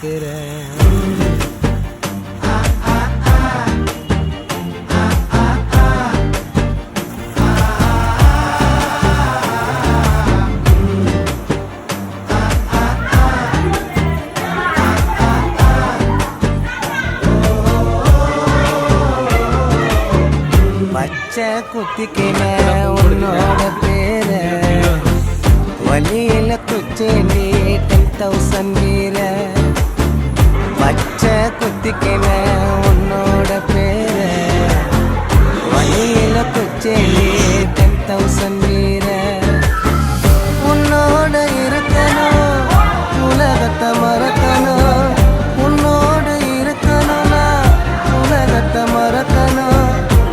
கேட்கிறேன். பச்சை குத்திக்கின உன்னோட பேர வழியில குச்சேண்டி 10,000 வீர. பச்சை குத்திக்கின உன்னோட பேர